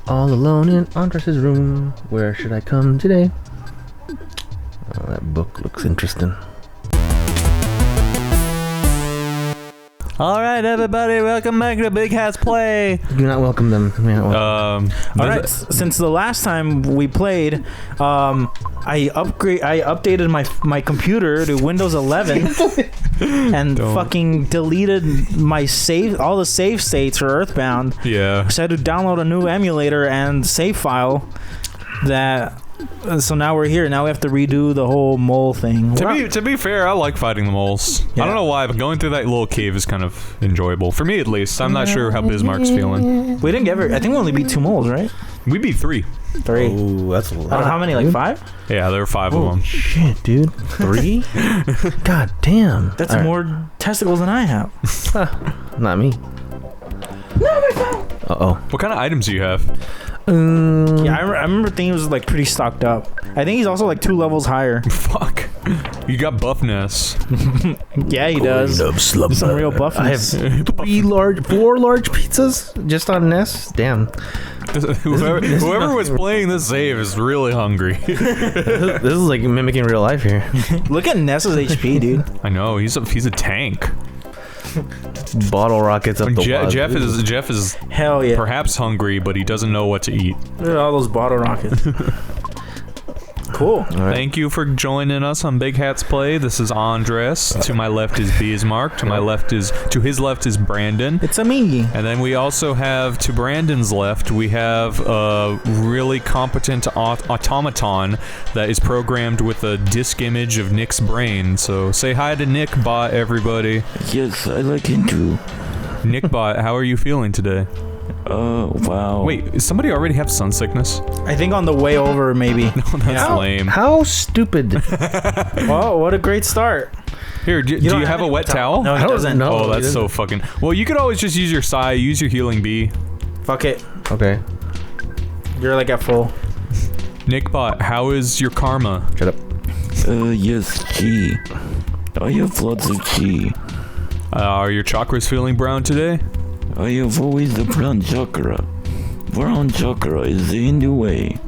All alone in Andres' room. Where should I come today? Oh, that book looks interesting. All right, everybody, welcome back to Big Hats Play. Do not welcome them. All right, since the last time we played, I updated my computer to Windows 11 and fucking deleted my all the save states for EarthBound. Yeah. So I had to download a new emulator and save file that. So now we're here. Now we have to redo the whole mole thing. To be fair, I like fighting the moles. Yeah. I don't know why, but going through that little cave is kind of enjoyable. For me, at least. I'm not sure how Bismarck's feeling. We didn't get I think we only beat 2 moles, right? We beat 3. 3. Oh, that's a lot. How many? Like 5? Yeah, there were 5 of them. Shit, dude. 3? God damn. That's more testicles than I have. Not me. No, my phone. Uh-oh. What kind of items do you have? Yeah, I remember thinking he was like pretty stocked up. I think he's also like 2 levels higher. Fuck. You got buffness. Yeah, he does. Some real buffness. I have 4 large pizzas just on Ness. Damn. Whoever was playing this save is really hungry. This is like mimicking real life here. Look at Ness's HP, dude. I know, he's a tank. Bottle rockets up the wall. Jeff is hell yeah. Perhaps hungry, but he doesn't know what to eat. Look at all those bottle rockets. Cool. Right. Thank you for joining us on Big Hats Play. This is Andres. To my left is Bismarck. To his left is Brandon. It's a me. And then we also have, to Brandon's left, we have a really competent automaton that is programmed with a disk image of Nick's brain. So say hi to Nickbot, everybody. Yes, I like him too. Nickbot, how are you feeling today? Oh, wow. Wait, does somebody already have sun sickness? I think on the way over, maybe. No, that's lame. How stupid. Well, what a great start. Here, do you have a wet towel? No, he doesn't. know. Oh, that's so fucking... Well, you could always just use your Psy, use your healing bee. Fuck it. Okay. You're like at full. Nickbot, how is your karma? Shut up. Yes, chi. I have lots of chi. Are your chakras feeling brown today? I have always the brown chakra. Brown chakra is the Hindu way.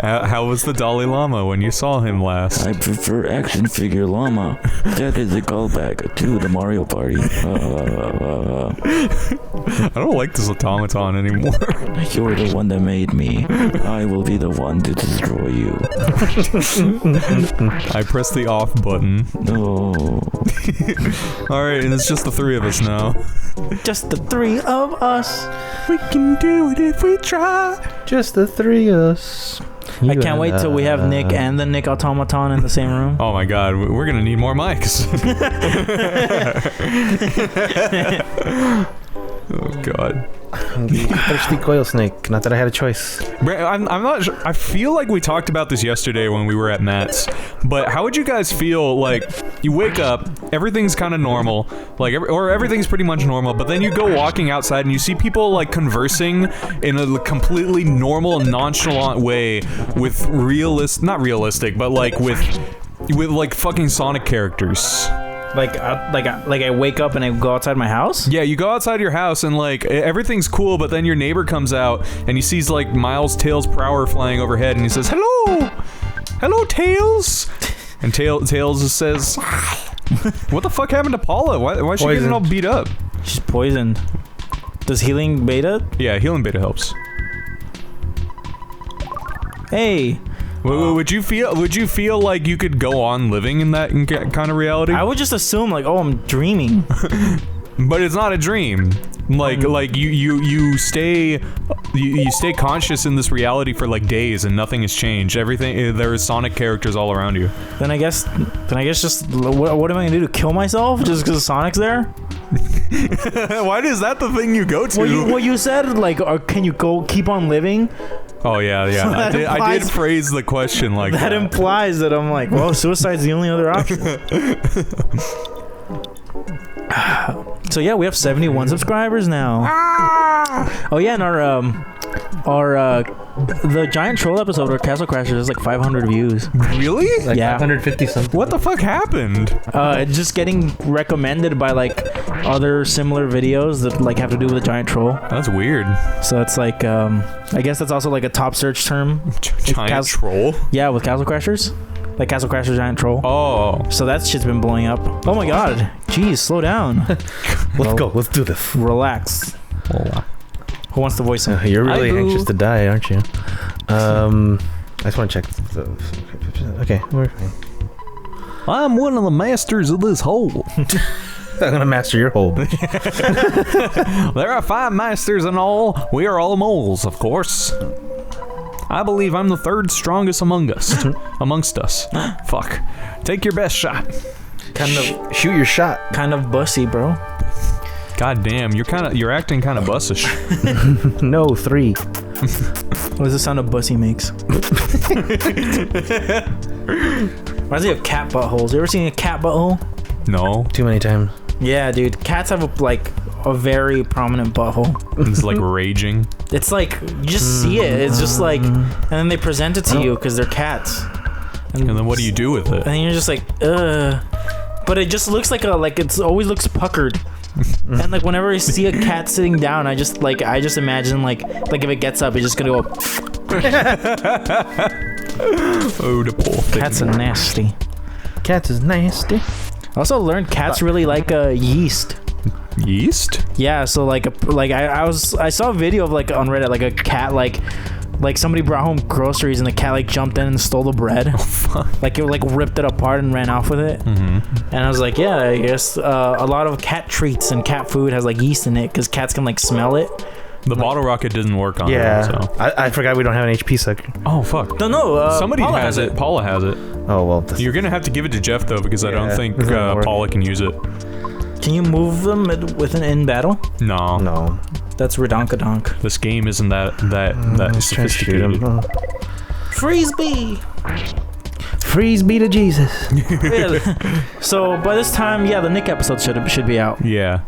How was the Dalai Lama when you saw him last? I prefer action figure llama. That is a callback to the Mario Party. I don't like this automaton anymore. You're the one that made me. I will be the one to destroy you. I pressed the off button. No. Alright, and it's just the 3 of us now. Just the 3 of us. We can do it if we try. Just the 3 of us. I can't wait till we have Nick and the Nick automaton in the same room. Oh my god, we're gonna need more mics. Oh god. Thirsty coil snake. Not that I had a choice. I'm not sure. I feel like we talked about this yesterday when we were at Matt's, but how would you guys feel like you wake up, everything's kind of normal, like everything's pretty much normal, but then you go walking outside and you see people like conversing in a completely normal, nonchalant way with not realistic, but like with like fucking Sonic characters. Like I wake up and I go outside my house? Yeah, you go outside your house and like everything's cool, but then your neighbor comes out and he sees like Miles Tails Prower flying overhead and he says, "Hello, Tails." And Tails says, "What the fuck happened to Paula? Why is she getting all beat up?" She's poisoned. Does healing beta? Yeah, healing beta helps. Hey. Would you feel like you could go on living in that kind of reality? I would just assume like, oh, I'm dreaming. But it's not a dream. Like you stay conscious in this reality for like days and nothing has changed. Everything, there is Sonic characters all around you. Then I guess just what am I gonna do? Kill myself just because Sonic's there? Why is that the thing you go to? Well, you said like, can you go keep on living? Oh yeah. So I did phrase the question like that. That implies that I'm like, well, suicide's the only other option. So yeah, we have 71 subscribers now. Oh yeah, and Our the giant troll episode or Castle Crashers has like 500 views. Really? Like Yeah. 150 something. What the fuck happened? It's just getting recommended by like other similar videos that like have to do with a giant troll. That's weird. So it's like I guess that's also like a top search term. Giant troll? Yeah, with Castle Crashers. Like Castle Crashers Giant Troll. Oh. So that shit's been blowing up. Oh my god. Jeez, slow down. Let's go. Let's do this. Relax. Who wants to voice him? You're really Hi, boo. anxious to die, aren't you? I just want to check. Okay, we're fine. I'm one of the masters of this hole. I'm gonna master your hole. There are 5 masters in all. We are all moles, of course. I believe I'm the 3rd strongest amongst us. Fuck. Take your best shot. Kind of Shoot your shot. kind of bussy, bro. God damn, you're acting kind of bussish. No, 3. What does the sound of bussy makes? Reminds me of cat buttholes. You ever seen a cat butthole? No, Too many times. Yeah, dude. Cats have a very prominent butthole. it's like raging. It's like you just see it. It's just like, and then they present it to you because they're cats. And then what do you do with it? And you're just like, ugh. But it just looks like it's always looks puckered. And like whenever I see a cat sitting down, I just imagine like if it gets up, it's just gonna go. Oh, the poor thing. Cats are nasty. Cats is nasty. I also learned cats really like yeast. Yeast? Yeah, so I saw a video of like on Reddit like a cat like somebody brought home groceries and the cat like jumped in and stole the bread. Oh, fuck. Like it like ripped it apart and ran off with it. Mm-hmm. And I was like, yeah, I guess a lot of cat treats and cat food has like yeast in it because cats can like smell it. The bottle rocket didn't work on Yeah. it, so. I forgot we don't have an HP sucker. Oh, fuck. No, Somebody Paula has it. Paula has it. Oh, well. You're gonna have to give it to Jeff, though, because I don't Yeah, think it's not working. Paula can use it. Can you move them in battle? No. No. That's redonkadonk. This game isn't that Let's try to shoot him. sophisticated. Oh. Freeze bee! Freeze be to Jesus. Yeah. So by this time, yeah, the Nick episode should be out. Yeah.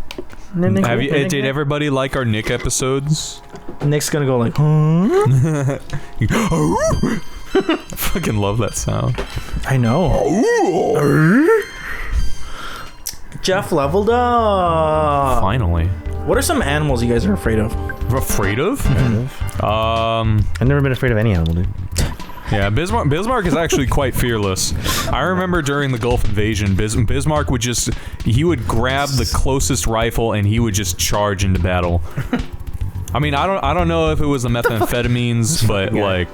Did everybody like our Nick episodes? Nick's gonna go like, huh? Fucking love that sound. I know. Jeff leveled up. Finally. What are some animals you guys are afraid of? Afraid of? I've never been afraid of any animal, dude. Yeah, Bismarck is actually quite fearless. I remember during the Gulf invasion, Bismarck would he would grab the closest rifle and he would just charge into battle. I mean, I don't know if it was the methamphetamines, but like,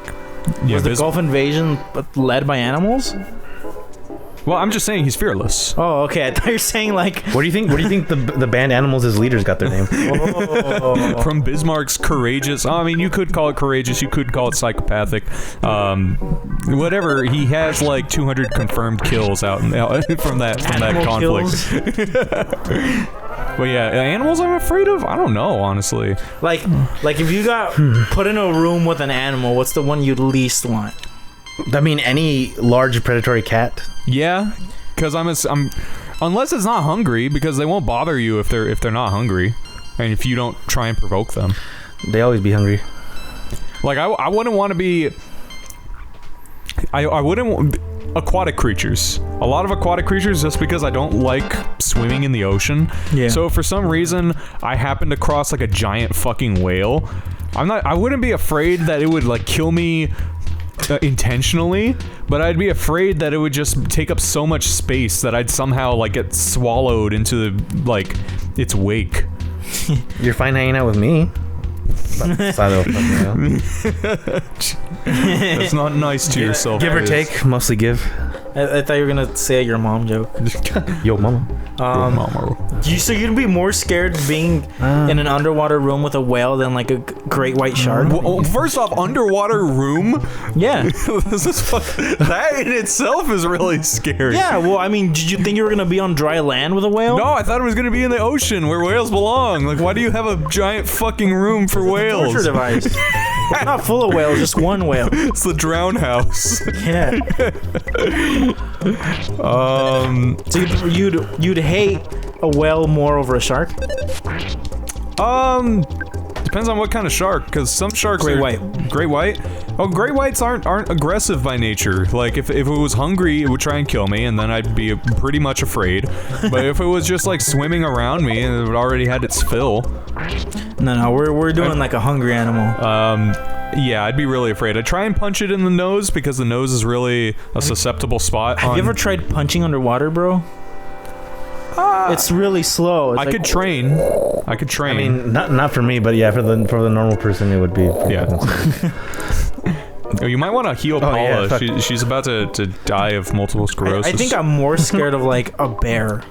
yeah, Was the Gulf invasion led by animals? well, I'm just saying he's fearless. Oh, okay. I thought you were saying like. Where do you think the band Animals' leaders got their name? Oh. From Bismarck's courageous, I mean, you could call it courageous, you could call it psychopathic, whatever. He has like 200 confirmed kills out from that conflict. But yeah, animals I'm afraid of? I don't know, honestly. Like if you got put in a room with an animal, what's the one you'd least want? I mean, any large predatory cat. Yeah, because I'm unless it's not hungry, because they won't bother you if they're not hungry, and if you don't try and provoke them. They always be hungry. Like I wouldn't want to be. I wouldn't. Aquatic creatures. A lot of aquatic creatures, just because I don't like swimming in the ocean. Yeah. So if for some reason I happen to cross like a giant fucking whale, I wouldn't be afraid that it would like kill me intentionally, but I'd be afraid that it would just take up so much space that I'd somehow like get swallowed into like its wake. You're fine hanging out with me. That's not nice to yourself. Give or Chris. take, mostly give. I thought you were gonna say your mom joke. Yo, mama. So you'd be more scared being in an underwater room with a whale than like a great white shark? Well, first off, underwater room. Yeah. That in itself is really scary. Yeah. Well, I mean, did you think you were gonna be on dry land with a whale? No, I thought it was gonna be in the ocean where whales belong. Like, why do you have a giant fucking room for whales? Torture device. Not full of whales, just one whale. It's the drown house. Yeah. So you'd hate a whale more over a shark? Depends depends on what kind of shark, because some sharks Great are... white. Great white? Oh, great whites aren't aggressive by nature. Like, if it was hungry, it would try and kill me, and then I'd be pretty much afraid. But if it was just, like, swimming around me, and it already had its fill... No, we're doing like a hungry animal. Yeah, I'd be really afraid. I'd try and punch it in the nose, because the nose is really a susceptible spot. Have you ever tried punching underwater, bro? It's really slow. It's I could train. I mean, not for me, but yeah, for the normal person, it would be. Yeah. Oh, you might want to heal Paula. Yeah, She's about to die of multiple sclerosis. I think I'm more scared of like a bear.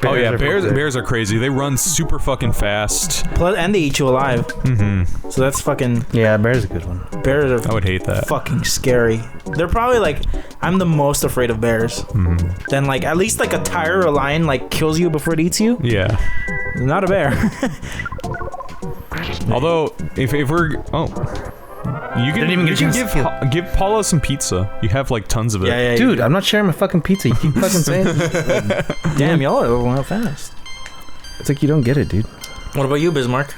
Oh yeah, bears are crazy. They run super fucking fast. Plus, and they eat you alive. Mm-hmm. So that's fucking... Yeah, bear's a good one. Bears are... I would hate that. Fucking scary. They're probably like... I'm the most afraid of bears. Mm-hmm. Then like, at least like a tiger or a lion like kills you before it eats you. Yeah. Not a bear. Although, if we're... Oh... You can give Paula some pizza. You have like tons of it. Yeah, dude, I'm not sharing my fucking pizza. You keep fucking saying it. Damn, y'all are overwhelmed fast. It's like you don't get it, dude. What about you, Bismarck?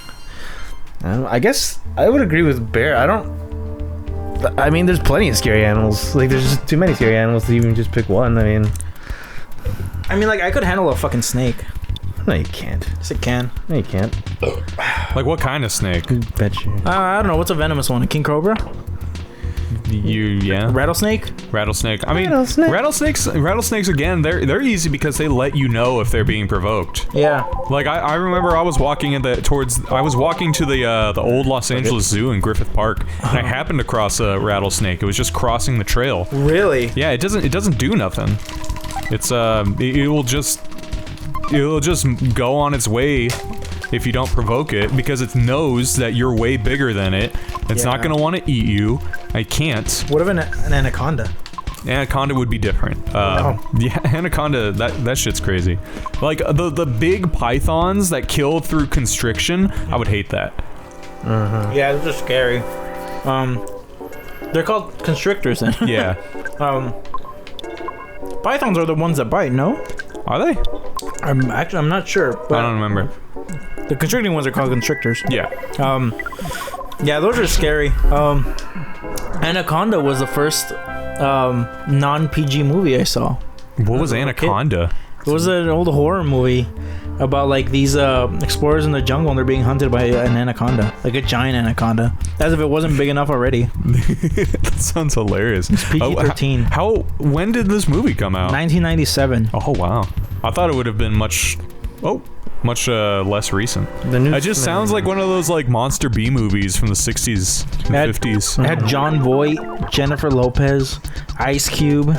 I guess I would agree with bear. I mean, there's plenty of scary animals. Like, there's just too many scary animals to even just pick one. I mean, like, I could handle a fucking snake. No, you can't. Yes, it can. No, you can't. Like, what kind of snake? Bet you. I don't know. What's a venomous one? A king cobra? Yeah. Rattlesnake? Rattlesnake. I mean, rattlesnakes again, they're easy because they let you know if they're being provoked. Yeah. Like, I remember I was walking to the old Los Angeles Zoo in Griffith Park, and I happened to cross a rattlesnake. It was just crossing the trail. Really? Yeah, it doesn't do nothing. It's it'll just go on its way if you don't provoke it, because it knows that you're way bigger than it. It's not gonna want to eat you. I can't. What if an anaconda? Anaconda would be different. Yeah, anaconda, that shit's crazy. Like, the big pythons that kill through constriction, I would hate that. Yeah, they're just scary. They're called constrictors then. Yeah. Pythons are the ones that bite, no? Are they? I'm not sure. I don't remember. The constricting ones are called constrictors. Yeah. Yeah, those are scary. Anaconda was the first non-PG movie I saw. What was Anaconda? It was an old horror movie about like these explorers in the jungle and they're being hunted by an anaconda, like a giant anaconda, as if it wasn't big enough already. That sounds hilarious. It's PG-13. When did this movie come out? 1997. Oh wow, I thought it would have been much less recent. It just sounds like one of those like monster B movies from the 60s and 50s. It had John Voight, Jennifer Lopez, Ice Cube,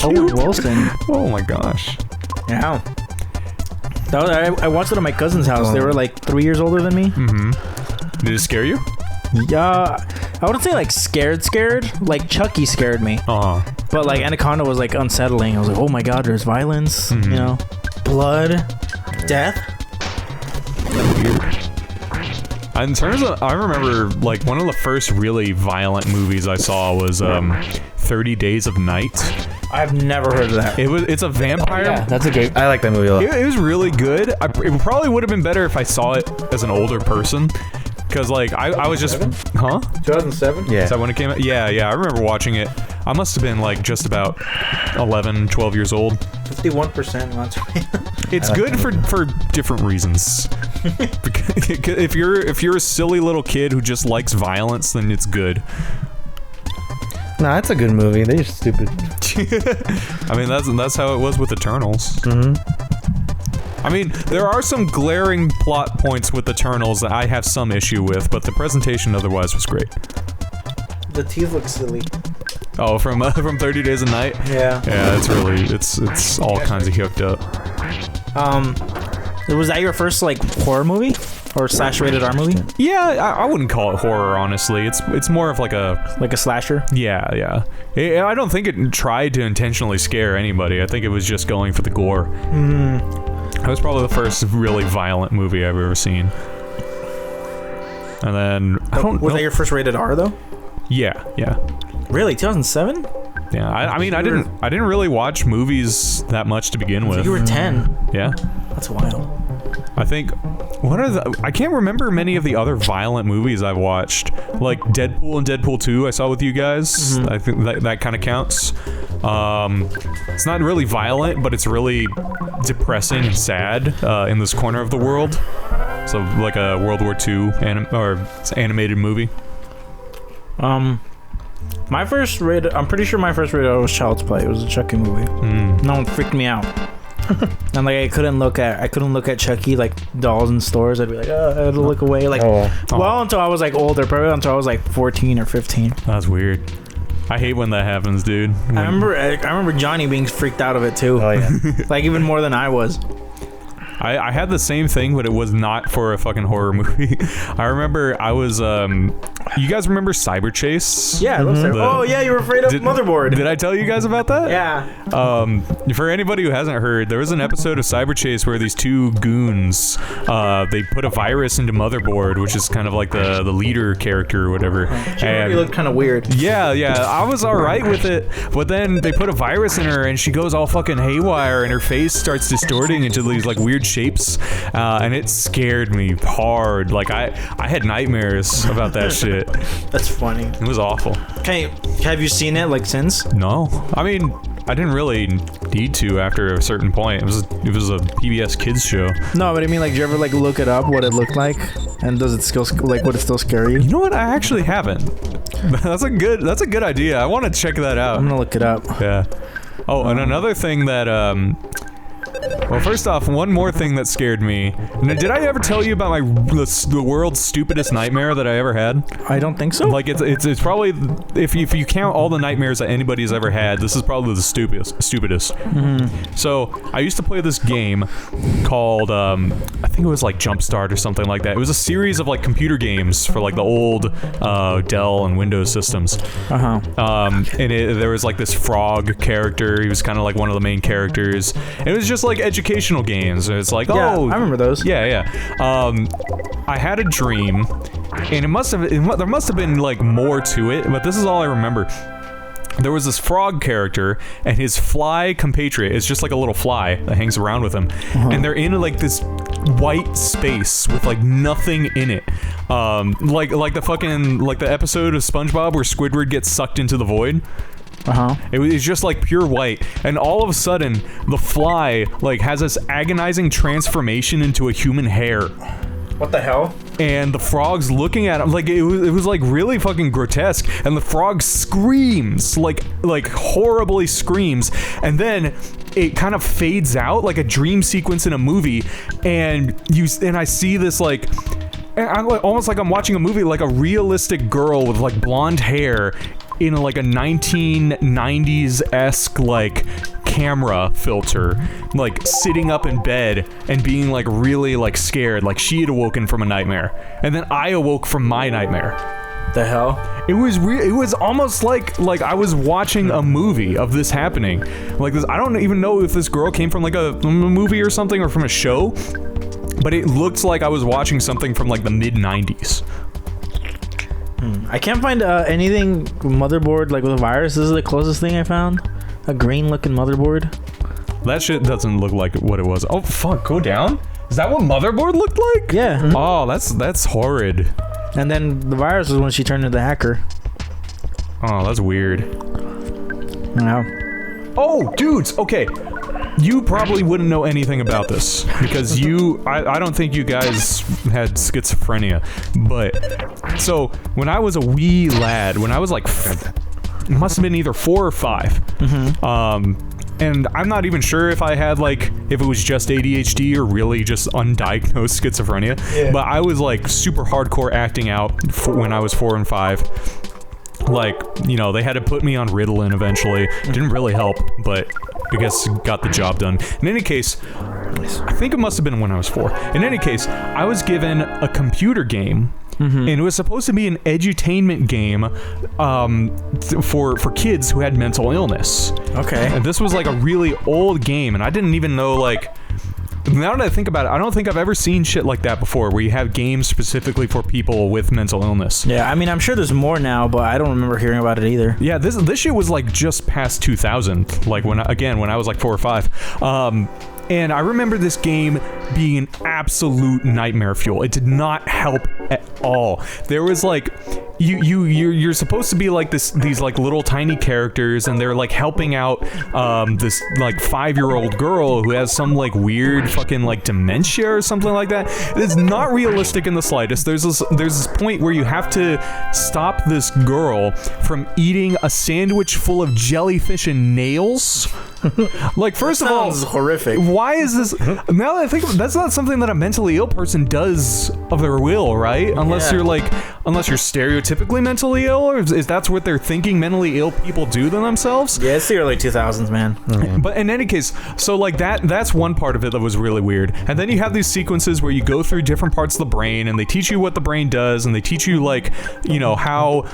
Owen Wilson. Oh my gosh. Yeah. I watched it at my cousin's house. They were like 3 years older than me. Mm-hmm. Did it scare you? Yeah. I wouldn't say like scared. Like Chucky scared me. But like Anaconda was like unsettling. I was like, oh my god, there's violence. You know, blood, death. In terms of, I remember like one of the first really violent movies I saw was 30 Days of Night. I've never heard of that. It's a vampire. Yeah, that's a great. I like that movie a lot. It was really good. It probably would have been better if I saw it as an older person, because like I was just 2007. Yeah. Is that when it came out? Yeah. I remember watching it. I must have been like just about 11, 12 years old. 51%. It's good for different reasons. if you're a silly little kid who just likes violence, then it's good. Nah, that's a good movie. They're just stupid. I mean, that's how it was with Eternals. I mean, there are some glaring plot points with Eternals that I have some issue with, but the presentation otherwise was great. The teeth look silly. Oh, from 30 Days a Night? Yeah. Yeah, it's really, it's all kinds of hooked up. Was that your first, like, horror movie? Or /rated R movie? Yeah, I wouldn't call it horror, honestly. It's more of like a... Like a slasher? Yeah. I don't think it tried to intentionally scare anybody. I think it was just going for the gore. That was probably the first really violent movie I've ever seen. And then... Was that your first rated R, though? Yeah. Really? 2007? Yeah, I mean, I didn't really watch movies that much to begin with. So you were 10. Yeah. That's wild. I think what are the? I can't remember many of the other violent movies I've watched. Like Deadpool and Deadpool 2, I saw with you guys. I think that kind of counts. It's not really violent, but it's really depressing and sad in this corner of the world. So like a World War II animated movie. My first rated, I'm pretty sure my first rated was Child's Play. It was a Chucky movie. No one freaked me out. And like I couldn't look at Chucky like dolls in stores. I'd be like, oh, I had to look away. Like, well, until I was like older, probably until I was like 14 or 15. That's weird. I hate when that happens, dude. I remember Johnny being freaked out of it too. Oh yeah, like even more than I was. I had the same thing, but it was not for a fucking horror movie. I remember I was, you guys remember Cyber Chase? Yeah, oh yeah, you were afraid of Motherboard. Did I tell you guys about that? Yeah. For anybody who hasn't heard, there was an episode of Cyber Chase where these two goons, they put a virus into Motherboard, which is kind of like the leader character or whatever. She looked kind of weird. Yeah, I was alright with it, but then they put a virus in her and she goes all fucking haywire and her face starts distorting into these like weird shapes, and it scared me hard. Like I had nightmares about that shit. That's funny. It was awful. Okay, have you seen it like since? No, I mean I didn't really need to after a certain point. It was a PBS Kids show. No, but I mean, like, did you ever like look it up what it looked like, and does it still like would it still scare you? You know what? I actually haven't. That's a good idea. I want to check that out. I'm gonna look it up. Yeah. Oh, and another thing that well, first off, one more thing that scared me. Did I ever tell you about the world's stupidest nightmare that I ever had? I don't think so. Like it's probably if you count all the nightmares that anybody's ever had, this is probably the stupidest. So I used to play this game called I think it was like Jumpstart or something like that. It was a series of like computer games for like the old Dell and Windows systems. And there was like this frog character. He was kind of like one of the main characters. And it was just like educational games. It's like, yeah, oh, I remember those. Yeah. I had a dream, and there must have been like more to it, but this is all I remember. There was this frog character, and his fly compatriot is just like a little fly that hangs around with him, and they're in like this white space with like nothing in it, like the episode of SpongeBob where Squidward gets sucked into the void. It was just like pure white, and all of a sudden the fly like has this agonizing transformation into a human hair. What the hell? And the frog's looking at him like it was like really fucking grotesque, and the frog screams like horribly screams, and then it kind of fades out like a dream sequence in a movie, and I see this like, almost like I'm watching a movie, like a realistic girl with like blonde hair in like a 1990s-esque like camera filter, like sitting up in bed and being like really like scared, like she had awoken from a nightmare, and then I awoke from my nightmare. The hell? It was almost like I was watching a movie of this happening. Like this, I don't even know if this girl came from like a movie or something or from a show, but it looked like I was watching something from like the mid-90s. I can't find anything motherboard like with a virus. This is the closest thing I found. A green looking motherboard. That shit doesn't look like what it was. Oh fuck, go down? Is that what motherboard looked like? Yeah. Oh, that's horrid. And then the virus was when she turned into the hacker. Oh, that's weird. Yeah. Oh, dudes, okay. You probably wouldn't know anything about this because I don't think you guys had schizophrenia, but so when I was a wee lad, when I was like, it must have been either 4 or 5, and I'm not even sure if I had like, if it was just ADHD or really just undiagnosed schizophrenia, but I was like super hardcore acting out when I was 4 and 5. Like, you know, they had to put me on Ritalin eventually. Didn't really help, but I guess got the job done. In any case, I think it must have been when I was 4. In any case, I was given a computer game, and it was supposed to be an edutainment game for kids who had mental illness. Okay. And this was like a really old game, and I didn't even know, like, now that I think about it, I don't think I've ever seen shit like that before, where you have games specifically for people with mental illness. Yeah, I mean, I'm sure there's more now, but I don't remember hearing about it either. Yeah, this shit was like just past 2000, like when I was like 4 or 5. And I remember this game being an absolute nightmare fuel. It did not help at all. There was like, you're supposed to be like these like little tiny characters, and they're like helping out this like 5-year-old girl who has some like weird fucking like dementia or something like that. It's not realistic in the slightest. There's this point where you have to stop this girl from eating a sandwich full of jellyfish and nails. Like, first of all, sounds horrific. Why is this? Now that I think of it, that's not something that a mentally ill person does of their will, right? Unless you're stereotypically mentally ill, or is that what they're thinking mentally ill people do to themselves? Yeah, it's the early 2000s, man. Okay. But in any case, so like that's one part of it that was really weird. And then you have these sequences where you go through different parts of the brain, and they teach you what the brain does, and they teach you like, how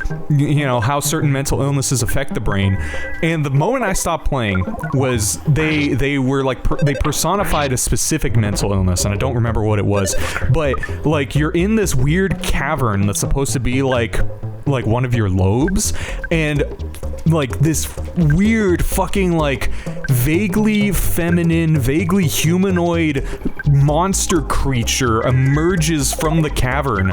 certain mental illnesses affect the brain. And the moment I stopped playing was they were like they personified a specific mental illness, and I don't remember what it was, but like you're in this weird cavern that's supposed to be like one of your lobes, and like this weird fucking like vaguely feminine, vaguely humanoid monster creature emerges from the cavern,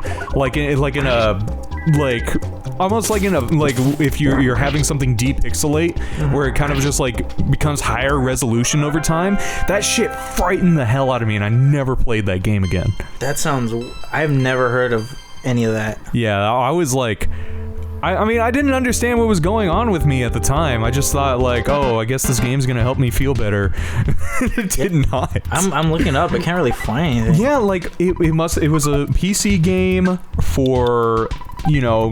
almost like in a like if you're having something depixelate, where it kind of just like becomes higher resolution over time. That shit frightened the hell out of me, and I never played that game again. That sounds... I've never heard of any of that. Yeah, I was like... I mean, I didn't understand what was going on with me at the time. I just thought like, oh, I guess this game's gonna help me feel better. It did not. I'm looking up. I can't really find anything. Yeah, like it was a PC game for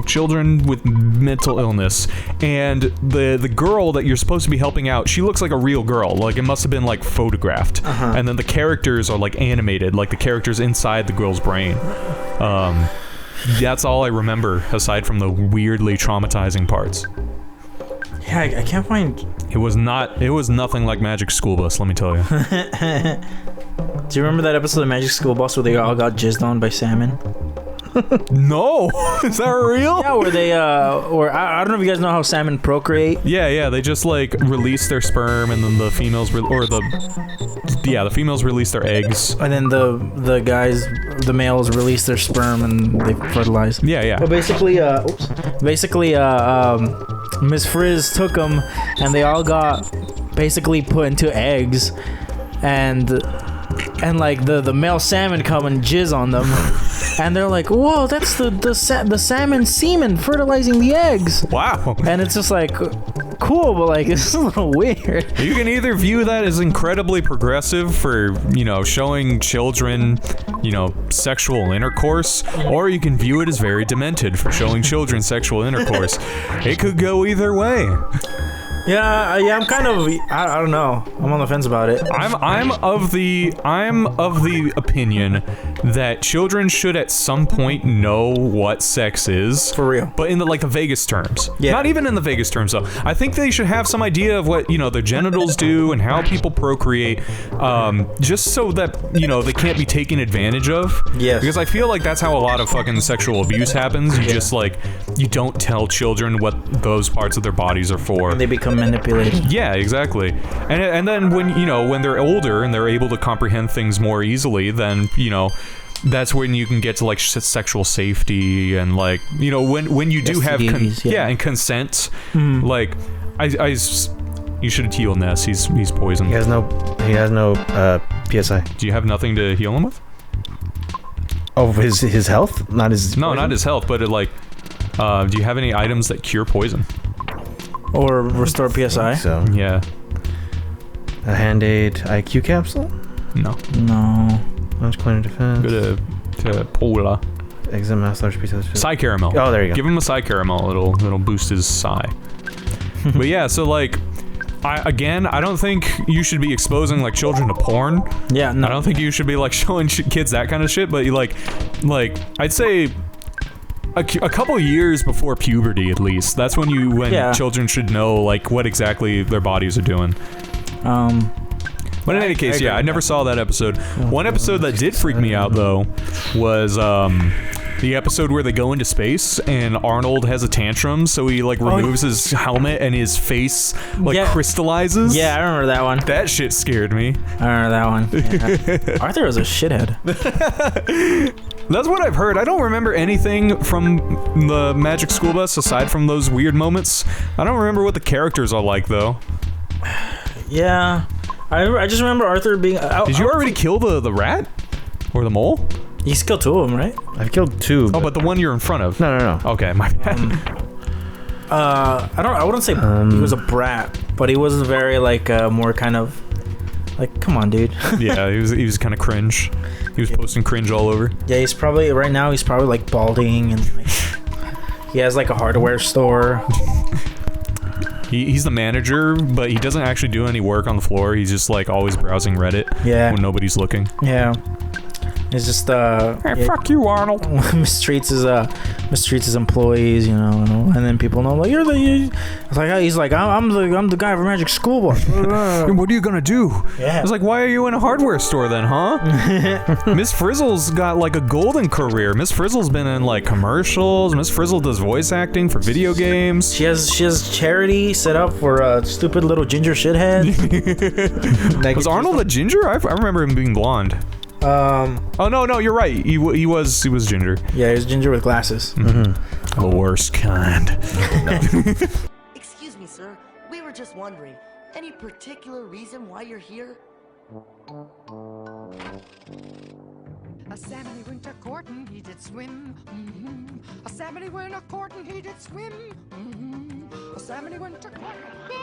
children with mental illness, and the girl that you're supposed to be helping out, she looks like a real girl. Like, it must have been like photographed. And then the characters are like animated, like the characters inside the girl's brain. That's all I remember aside from the weirdly traumatizing parts. Yeah, I can't find... It was nothing like Magic School Bus, let me tell you. Do you remember that episode of Magic School Bus where they all got jizzed on by salmon? No! Is that real? Yeah, where they, I don't know if you guys know how salmon procreate. Yeah, they just, like, release their sperm, and then the females, the females release their eggs. And then the males release their sperm, and they fertilize. Yeah. But basically, Miss Frizz took them, and they all got basically put into eggs, and like the male salmon come and jizz on them, and they're like, whoa, that's the salmon semen fertilizing the eggs. Wow. And it's just like, cool, but like, it's a little weird. You can either view that as incredibly progressive for, showing children, sexual intercourse, or you can view it as very demented for showing children sexual intercourse. It could go either way. Yeah, I'm kind of, I don't know. I'm on the fence about it. I'm of the opinion that children should at some point know what sex is. For real. But in the Vegas terms. Yeah. Not even in the Vegas terms though. I think they should have some idea of what, their genitals do and how people procreate, just so that, they can't be taken advantage of. Yes. Because I feel like that's how a lot of fucking sexual abuse happens. You just you don't tell children what those parts of their bodies are for. And they become manipulated. Yeah, exactly. And then when they're older and they're able to comprehend things more easily, then that's when you can get to sexual safety and when you do have and consent. You should heal Ness. He's poisoned. He has no PSI. Do you have nothing to heal him with? Oh, his health, not his. No, poison? not his health, but do you have any items that cure poison? Or restore PSI? So yeah. A hand-aid IQ capsule? No. Launch coin of defense. Go to Pola. Exit mass large piece of Psi caramel. Oh, there you go. Give him a psi caramel. It'll boost his psi. But yeah, so I don't think you should be exposing children to porn. Yeah, no. I don't think you should be showing kids that kind of shit. But I'd say a couple years before puberty, at least. That's when children should know what exactly their bodies are doing. But in any case, I never saw that episode. One episode that did freak me out though was The episode where they go into space and Arnold has a tantrum, so he like removes his helmet and his face like crystallizes. Yeah, I remember that one. That shit scared me. I remember that one. Yeah. Arthur was a shithead. That's what I've heard. I don't remember anything from the Magic School Bus aside from those weird moments. I don't remember what the characters are like though. Yeah, I just remember Arthur being. Did you already kill the rat or the mole? You killed 2 of them, right? I've killed 2. Oh, but the one you're in front of. No. Okay, my bad. I wouldn't say he was a brat, but he was very like more kind of like, come on, dude. Yeah, he was kind of cringe. He was posting cringe all over. Yeah, he's probably like balding and like he has like a hardware store. He's the manager, but he doesn't actually do any work on the floor. He's just like always browsing Reddit when nobody's looking. Yeah. It's just fuck you, Arnold. mistreats his employees, you know, and then people know like he's like I'm the guy from Magic School Bus. What are you gonna do? Yeah. I was like, why are you in a hardware store then, huh? Miss Frizzle's got like a golden career. Miss Frizzle's been in like commercials. Miss Frizzle does voice acting for video games. She has charity set up for a stupid little ginger shithead. Was Arnold a ginger? I remember him being blonde. Oh no, you're right. He was ginger. Yeah, he was ginger with glasses. Mm-hmm. The worst kind. Excuse me, sir. We were just wondering, any particular reason why you're here? A salmon went a courting, he did swim. A salmon went a courting, he did swim. A salmon went a courting.